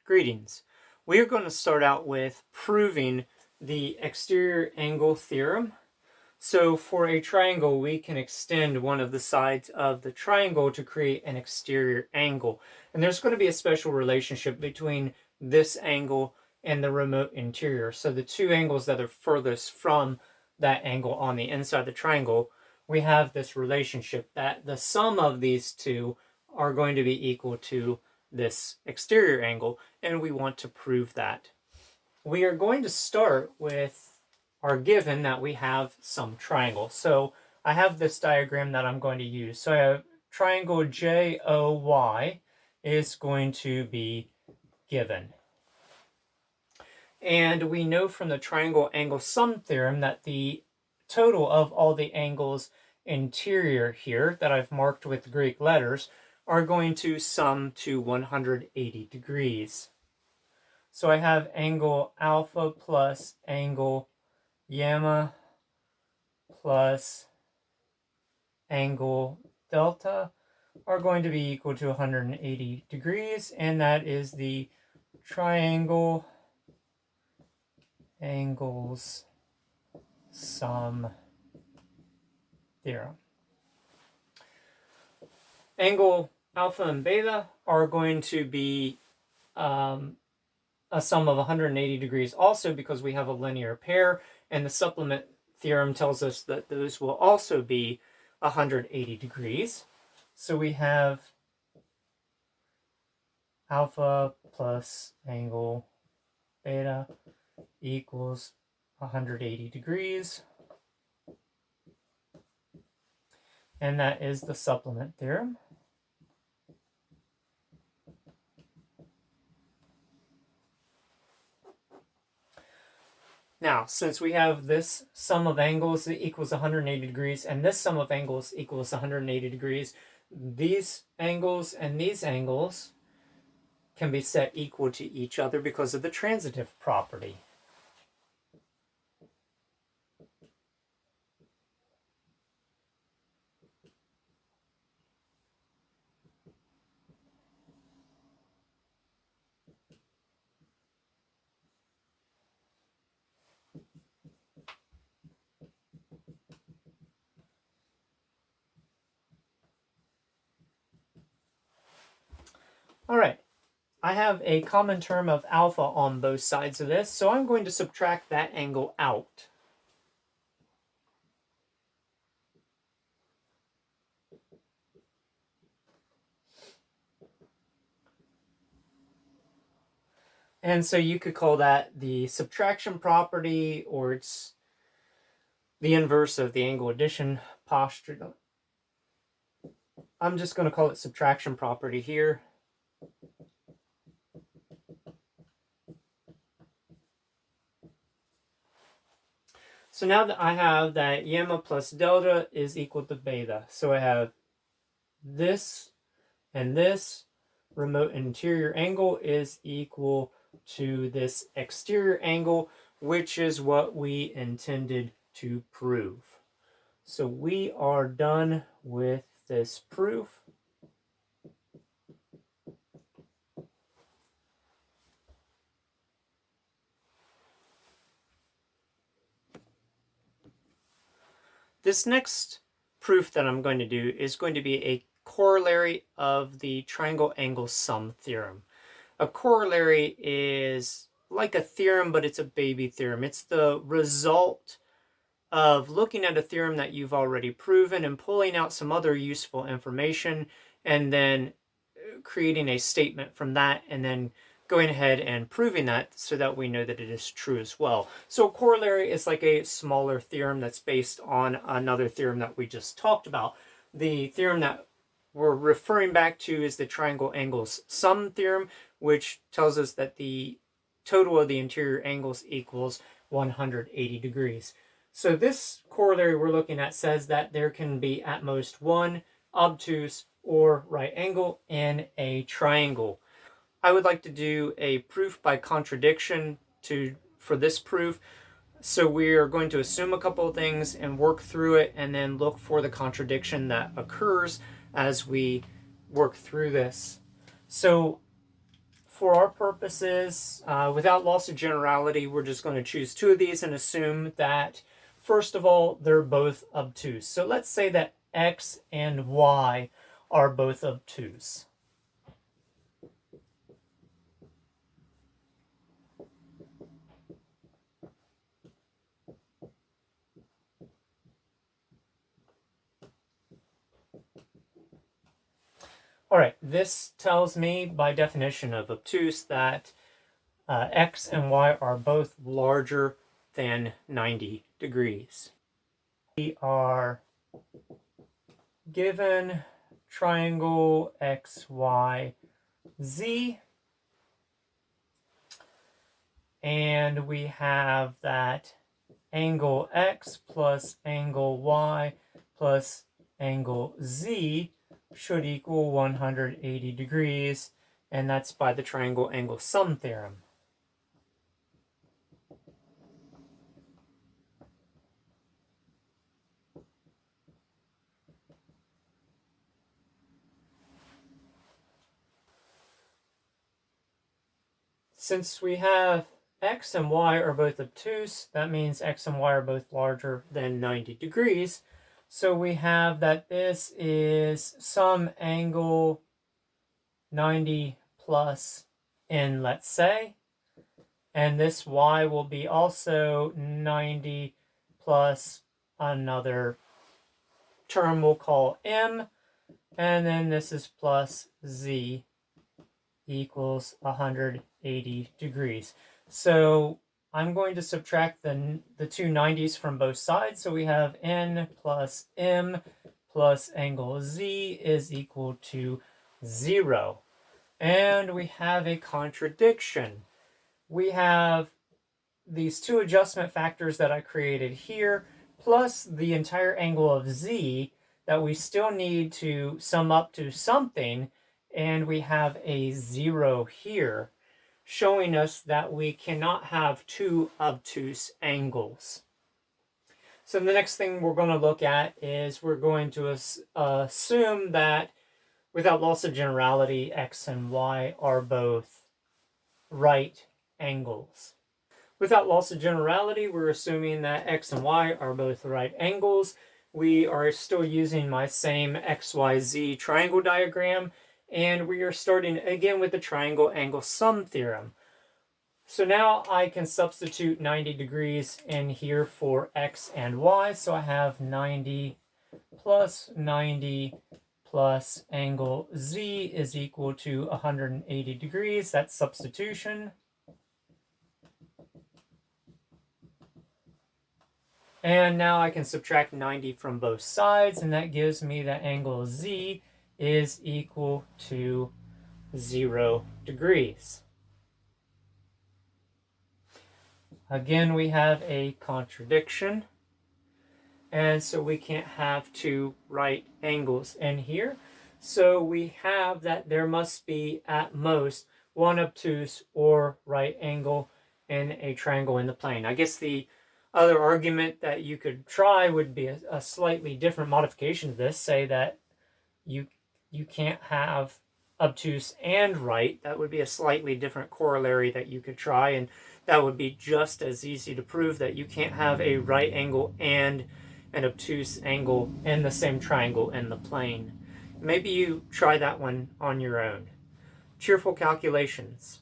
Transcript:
Greetings. We are going to start out with proving the exterior angle theorem. So for a triangle, we can extend one of the sides of the triangle to create an exterior angle. And there's going to be a special relationship between this angle and the remote interior. So the two angles that are furthest from that angle on the inside of the triangle, we have this relationship that the sum of these two are going to be equal to this exterior angle, and we want to prove that. We are going to start with our given that we have some triangle. So I have this diagram that I'm going to use. So I have triangle JOY is going to be given. And we know from the triangle angle sum theorem that the total of all the angles interior here that I've marked with Greek letters are going to sum to 180 degrees. So I have angle alpha plus angle gamma plus angle delta are going to be equal to 180 degrees, and that is the triangle angles sum theorem. Angle alpha and beta are going to be a sum of 180 degrees also because we have a linear pair, and the supplement theorem tells us that those will also be 180 degrees. So we have alpha plus angle beta equals 180 degrees. And that is the supplement theorem. Now, since we have this sum of angles that equals 180 degrees, and this sum of angles equals 180 degrees, these angles and these angles can be set equal to each other because of the transitive property. All right, I have a common term of alpha on both sides of this, so I'm going to subtract that angle out. And so you could call that the subtraction property, or it's the inverse of the angle addition postulate. I'm just going to call it subtraction property here. So now that I have that gamma plus delta is equal to beta. So I have this and this remote interior angle is equal to this exterior angle, which is what we intended to prove. So we are done with this proof. This next proof that I'm going to do is going to be a corollary of the triangle angle sum theorem. A corollary is like a theorem, but it's a baby theorem. It's the result of looking at a theorem that you've already proven and pulling out some other useful information and then creating a statement from that and then going ahead and proving that so that we know that it is true as well. So a corollary is like a smaller theorem that's based on another theorem that we just talked about. The theorem that we're referring back to is the triangle angles sum theorem, which tells us that the total of the interior angles equals 180 degrees. So this corollary we're looking at says that there can be at most one obtuse or right angle in a triangle. I would like to do a proof by contradiction for this proof. So we are going to assume a couple of things and work through it and then look for the contradiction that occurs as we work through this. So for our purposes, without loss of generality, we're just going to choose two of these and assume that, first of all, they're both obtuse. So let's say that x and y are both obtuse. All right, this tells me by definition of obtuse that x and y are both larger than 90 degrees. We are given triangle XYZ, and we have that angle X plus angle Y plus angle Z should equal 180 degrees, and that's by the triangle angle sum theorem. Since we have x and y are both obtuse, that means x and y are both larger than 90 degrees. So we have that this is some angle 90 plus n, let's say. And this y will be also 90 plus another term we'll call m. And then this is plus z equals 180 degrees. So I'm going to subtract the two 90s from both sides. So we have n plus m plus angle z is equal to 0. And we have a contradiction. We have these two adjustment factors that I created here, plus the entire angle of z that we still need to sum up to something, and we have a 0 here, showing us that we cannot have two obtuse angles. So the next thing we're going to look at is we're going to assume that without loss of generality, x and y are both right angles. Without loss of generality, we're assuming that x and y are both right angles. We are still using my same XYZ triangle diagram, and we are starting again with the triangle angle sum theorem. So now I can substitute 90 degrees in here for x and y. So I have 90 plus angle z is equal to 180 degrees. That's substitution. And now I can subtract 90 from both sides, and that gives me that angle z is equal to 0 degrees. Again, we have a contradiction, and so we can't have two right angles in here. So we have that there must be at most one obtuse or right angle in a triangle in the plane. I guess the other argument that you could try would be a slightly different modification of this. Say that you can't have obtuse and right. That would be a slightly different corollary that you could try, and that would be just as easy to prove that you can't have a right angle and an obtuse angle in the same triangle in the plane. Maybe you try that one on your own. Cheerful Calculations.